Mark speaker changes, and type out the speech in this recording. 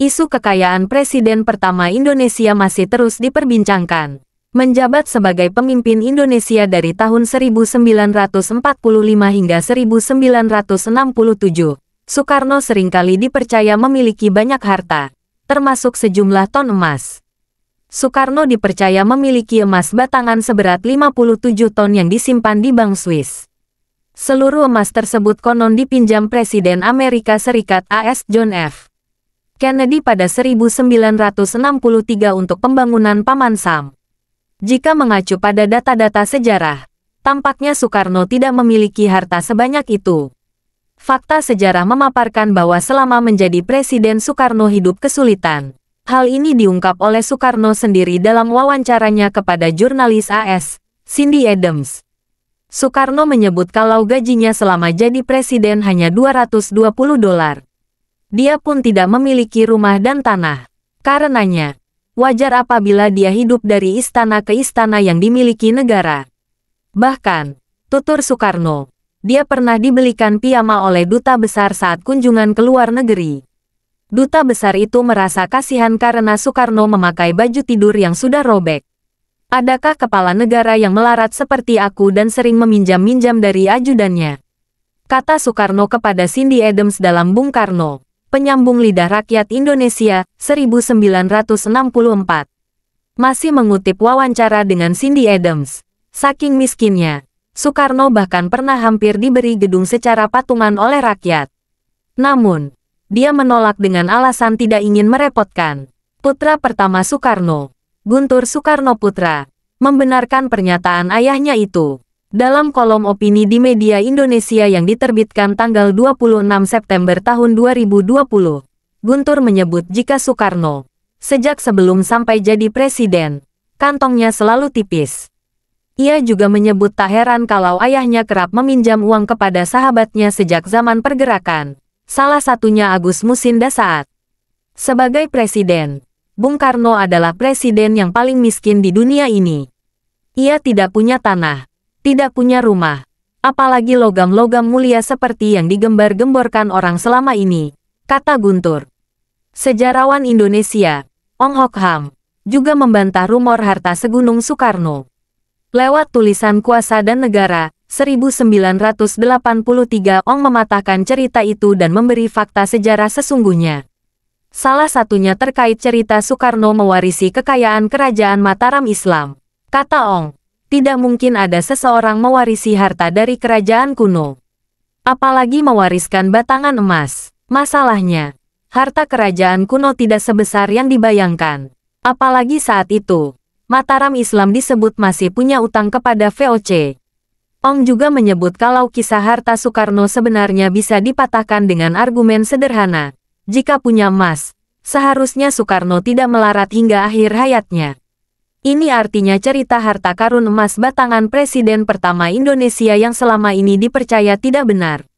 Speaker 1: isu kekayaan Presiden pertama Indonesia masih terus diperbincangkan. Menjabat sebagai pemimpin Indonesia dari tahun 1945 hingga 1967, Soekarno seringkali dipercaya memiliki banyak harta, termasuk sejumlah ton emas. Soekarno dipercaya memiliki emas batangan seberat 57 ton yang disimpan di Bank Swiss. Seluruh emas tersebut konon dipinjam Presiden Amerika Serikat AS John F. Kennedy pada 1963 untuk pembangunan Paman Sam. Jika mengacu pada data-data sejarah, tampaknya Soekarno tidak memiliki harta sebanyak itu. Fakta sejarah memaparkan bahwa selama menjadi presiden Soekarno hidup kesulitan. Hal ini diungkap oleh Soekarno sendiri dalam wawancaranya kepada jurnalis AS, Cindy Adams. Soekarno menyebut kalau gajinya selama jadi presiden hanya $220. Dia pun tidak memiliki rumah dan tanah. Karenanya, wajar apabila dia hidup dari istana ke istana yang dimiliki negara. Bahkan, tutur Soekarno, dia pernah dibelikan piyama oleh duta besar saat kunjungan ke luar negeri. Duta besar itu merasa kasihan karena Soekarno memakai baju tidur yang sudah robek. Adakah kepala negara yang melarat seperti aku dan sering meminjam-minjam dari ajudannya? Kata Soekarno kepada Cindy Adams dalam Bung Karno, Penyambung Lidah Rakyat Indonesia, 1964. Masih mengutip wawancara dengan Cindy Adams, saking miskinnya, Soekarno bahkan pernah hampir diberi gedung secara patungan oleh rakyat. Namun, dia menolak dengan alasan tidak ingin merepotkan. Putra pertama Soekarno, Guntur Soekarno Putra, membenarkan pernyataan ayahnya itu. Dalam kolom opini di media Indonesia yang diterbitkan tanggal 26 September tahun 2020, Guntur menyebut jika Soekarno, sejak sebelum sampai jadi presiden, kantongnya selalu tipis. Ia juga menyebut tak heran kalau ayahnya kerap meminjam uang kepada sahabatnya sejak zaman pergerakan, salah satunya Agus Musinda saat sebagai presiden. Bung Karno adalah presiden yang paling miskin di dunia ini. Ia tidak punya tanah, tidak punya rumah, apalagi logam-logam mulia seperti yang digembar-gemborkan orang selama ini, kata Guntur. Sejarawan Indonesia, Ong Hok Ham, juga membantah rumor harta segunung Soekarno. Lewat tulisan Kuasa dan Negara, 1983, Ong mematahkan cerita itu dan memberi fakta sejarah sesungguhnya. Salah satunya terkait cerita Soekarno mewarisi kekayaan kerajaan Mataram Islam. Kata Ong, tidak mungkin ada seseorang mewarisi harta dari kerajaan kuno. Apalagi mewariskan batangan emas. Masalahnya, harta kerajaan kuno tidak sebesar yang dibayangkan. Apalagi saat itu, Mataram Islam disebut masih punya utang kepada VOC. Ong juga menyebut kalau kisah harta Soekarno sebenarnya bisa dipatahkan dengan argumen sederhana. Jika punya emas, seharusnya Soekarno tidak melarat hingga akhir hayatnya. Ini artinya cerita harta karun emas batangan presiden pertama Indonesia yang selama ini dipercaya tidak benar.